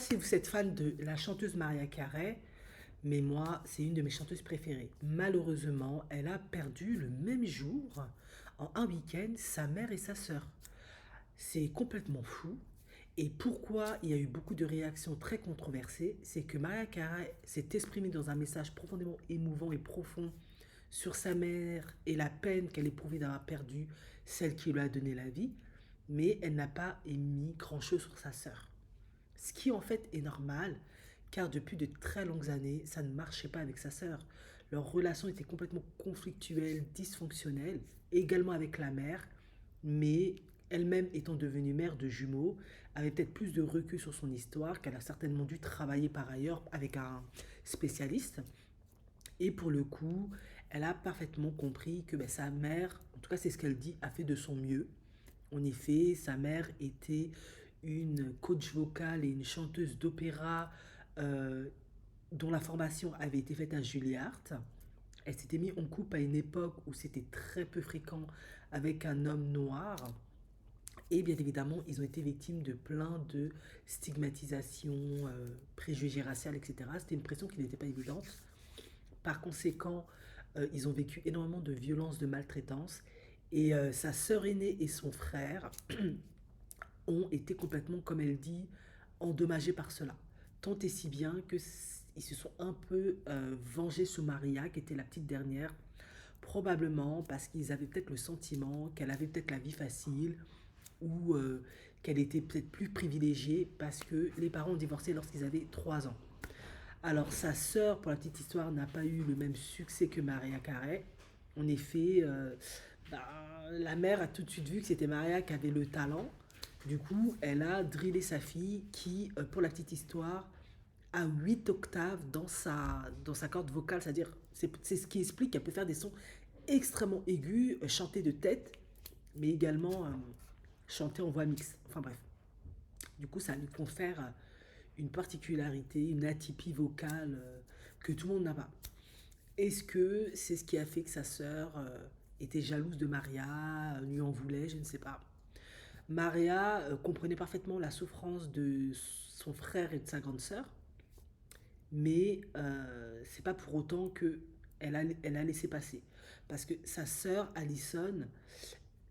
si vous êtes fan de la chanteuse Maria Carey, mais moi, c'est une de mes chanteuses préférées. Malheureusement, elle a perdu le même jour, en un week-end, sa mère et sa sœur. C'est complètement fou. Et pourquoi il y a eu beaucoup de réactions très controversées, c'est que Maria Carey s'est exprimée dans un message profondément émouvant et profond sur sa mère et la peine qu'elle éprouvait d'avoir perdu celle qui lui a donné la vie, mais elle n'a pas émis grand-chose sur sa sœur. Ce qui en fait est normal, car depuis de très longues années, ça ne marchait pas avec sa sœur. Leur relation était complètement conflictuelle, dysfonctionnelle, également avec la mère, mais elle-même étant devenue mère de jumeaux, avait peut-être plus de recul sur son histoire, qu'elle a certainement dû travailler par ailleurs avec un spécialiste. Et pour le coup, elle a parfaitement compris que sa mère, en tout cas c'est ce qu'elle dit, a fait de son mieux. En effet, sa mère était une coach vocale et une chanteuse d'opéra euh, dont la formation avait été faite à Juilliard. Elle s'était mise en couple à une époque où c'était très peu fréquent avec un homme noir. Et bien évidemment, ils ont été victimes de plein de stigmatisations, préjugés raciaux, etc. C'était une pression qui n'était pas évidente. Par conséquent, ils ont vécu énormément de violences, de maltraitance. Et sa sœur aînée et son frère ont été complètement, comme elle dit, endommagés par cela. Tant et si bien que ils se sont un peu vengés sur Maria, qui était la petite dernière, probablement parce qu'ils avaient peut-être le sentiment qu'elle avait peut-être la vie facile ou qu'elle était peut-être plus privilégiée parce que les parents ont divorcé lorsqu'ils avaient 3 ans. Alors sa sœur, pour la petite histoire, n'a pas eu le même succès que Maria Carey. En effet, bah, la mère a tout de suite vu que c'était Maria qui avait le talent. Du coup, elle a drillé sa fille qui, pour la petite histoire, a 8 octaves dans sa corde vocale. C'est-à-dire, c'est ce qui explique qu'elle peut faire des sons extrêmement aigus, chanter de tête, mais également chanter en voix mixte. Enfin bref. Du coup, ça lui confère une particularité, une atypie vocale que tout le monde n'a pas. Est-ce que c'est ce qui a fait que sa sœur était jalouse de Maria, lui en voulait, je ne sais pas. Maria comprenait parfaitement la souffrance de son frère et de sa grande sœur, mais c'est pas pour autant que elle a laissé passer. Parce que sa sœur, Alison,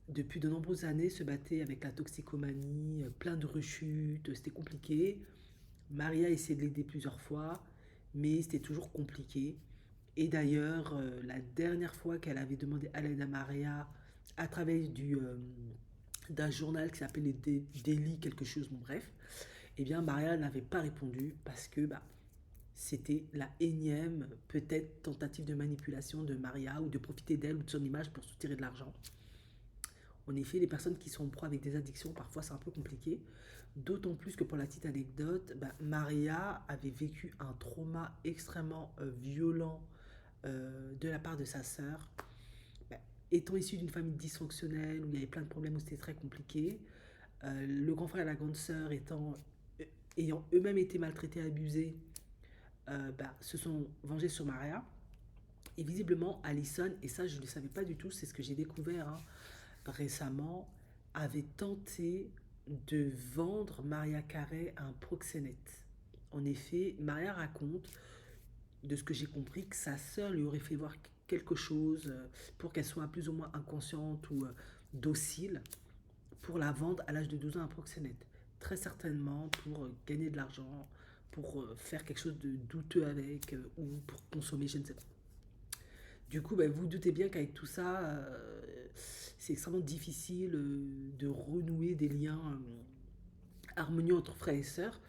depuis de nombreuses années, se battait avec la toxicomanie, plein de rechutes, c'était compliqué. Maria a essayé de l'aider plusieurs fois, mais c'était toujours compliqué. Et d'ailleurs, la dernière fois qu'elle avait demandé à l'aide à Maria à travers d'un journal qui s'appelait Daily quelque chose, bon bref, eh bien Maria n'avait pas répondu parce que c'était la énième peut-être tentative de manipulation de Maria ou de profiter d'elle ou de son image pour soutirer de l'argent. En effet, les personnes qui sont en proie avec des addictions, parfois c'est un peu compliqué. D'autant plus que pour la petite anecdote, Maria avait vécu un trauma extrêmement violent de la part de sa sœur. Bah, Étant issue d'une famille dysfonctionnelle où il y avait plein de problèmes, où c'était très compliqué, le grand frère et la grande sœur euh, ayant eux-mêmes été maltraités, abusés, se sont vengés sur Maria. Et visiblement, Allison, et ça je ne le savais pas du tout, c'est ce que j'ai découvert récemment, avait tenté de vendre Maria Carey à un proxénète. En effet, Maria raconte, de ce que j'ai compris, que sa sœur lui aurait fait voir quelque chose pour qu'elle soit plus ou moins inconsciente ou docile pour la vendre à l'âge de 12 ans à un proxénète. Très certainement pour gagner de l'argent, pour faire quelque chose de douteux avec ou pour consommer, je ne sais pas. Du coup, vous vous doutez bien qu'avec tout ça, c'est extrêmement difficile de renouer des liens harmonieux entre frères et sœurs.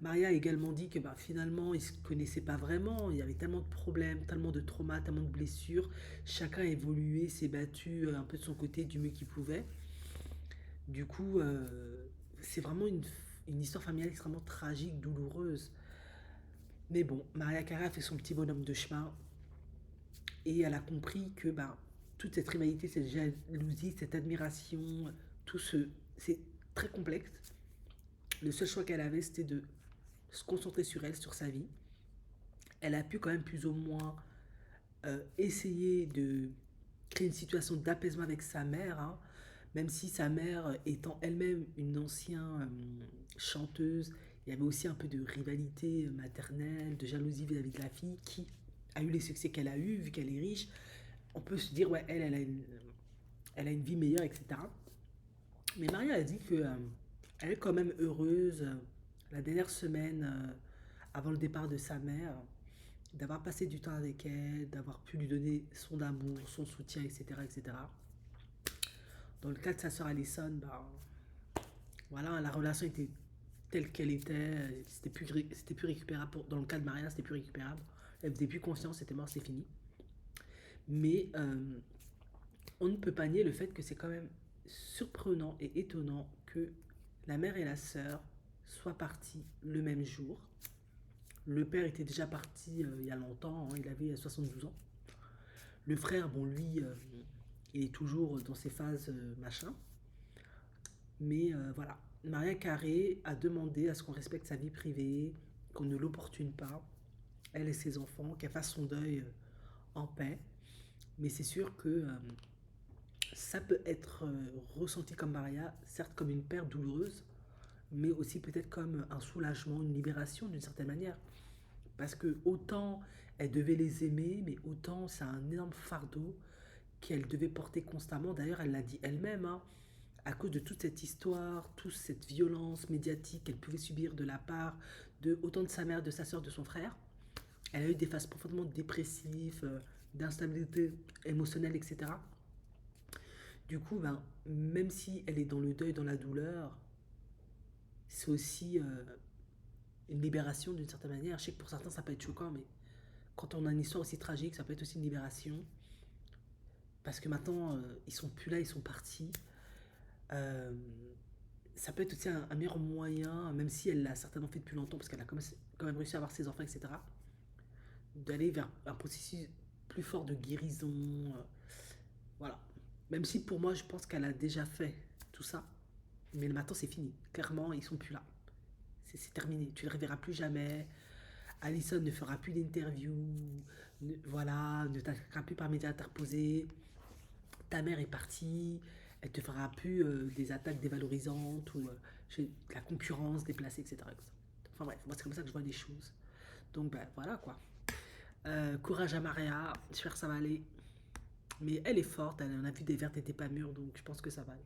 Maria a également dit que finalement, ils ne se connaissaient pas vraiment. Il y avait tellement de problèmes, tellement de traumas, tellement de blessures. Chacun a évolué, s'est battu un peu de son côté du mieux qu'il pouvait. Du coup, c'est vraiment une histoire familiale extrêmement tragique, douloureuse. Mais bon, Maria Carey a fait son petit bonhomme de chemin et elle a compris que toute cette rivalité, cette jalousie, cette admiration, tout ce, c'est très complexe. Le seul choix qu'elle avait, c'était de se concentrer sur elle, sur sa vie. Elle a pu quand même plus ou moins essayer de créer une situation d'apaisement avec sa mère, même si sa mère, étant elle-même une ancienne chanteuse Il y avait aussi un peu de rivalité maternelle, de jalousie vis-à-vis de la fille qui a eu les succès qu'elle a eu, vu qu'elle est riche. On peut se dire, ouais, elle a une vie meilleure, etc. Mais Maria a dit que elle est quand même heureuse la dernière semaine avant le départ de sa mère, d'avoir passé du temps avec elle, d'avoir pu lui donner son amour, son soutien, etc., etc. Dans le cas de sa sœur Alison, bah, voilà, la relation était telle qu'elle était, c'était plus récupérable. Dans le cas de Maria, c'était plus récupérable. Elle faisait plus confiance, c'était mort, c'est fini. Mais on ne peut pas nier le fait que c'est quand même surprenant et étonnant que la mère et la sœur soient parties le même jour. Le père était déjà parti il y a longtemps, hein, il avait 72 ans. Le frère, bon, lui, il est toujours dans ses phases machin. Mais voilà, Maria Carré a demandé à ce qu'on respecte sa vie privée, qu'on ne l'opportune pas, elle et ses enfants, qu'elle fasse son deuil en paix. Mais c'est sûr que ça peut être ressenti comme Maria, certes comme une perte douloureuse, mais aussi peut-être comme un soulagement, une libération d'une certaine manière. Parce que autant elle devait les aimer, mais autant c'est un énorme fardeau qu'elle devait porter constamment. D'ailleurs, elle l'a dit elle-même, hein, à cause de toute cette histoire, toute cette violence médiatique qu'elle pouvait subir de la part de autant de sa mère, de sa soeur, de son frère. Elle a eu des phases profondément dépressives, d'instabilité émotionnelle, etc. Du coup, ben, même si elle est dans le deuil, dans la douleur, c'est aussi une libération d'une certaine manière. Je sais que pour certains, ça peut être choquant, mais quand on a une histoire aussi tragique, ça peut être aussi une libération. Parce que maintenant, ils sont plus là, ils sont partis. Euh, Ça peut être aussi un meilleur moyen, même si elle l'a certainement fait depuis longtemps, parce qu'elle a quand même réussi à avoir ses enfants, etc., d'aller vers un processus plus fort de guérison. Voilà. Même si pour moi, je pense qu'elle a déjà fait tout ça. Mais maintenant, c'est fini. Clairement, ils sont plus là. C'est terminé. Tu ne le reverras plus jamais. Alison ne fera plus d'interview. Voilà, ne t'attaquera plus par médias interposés. Ta mère est partie. Elle te fera plus des attaques dévalorisantes ou de la concurrence déplacée, etc. Enfin bref, moi c'est comme ça que je vois les choses. Donc ben voilà quoi. Courage à Maria, j'espère que ça va aller. Mais elle est forte, elle en a vu des vertes et des pas mûres, donc je pense que ça va aller.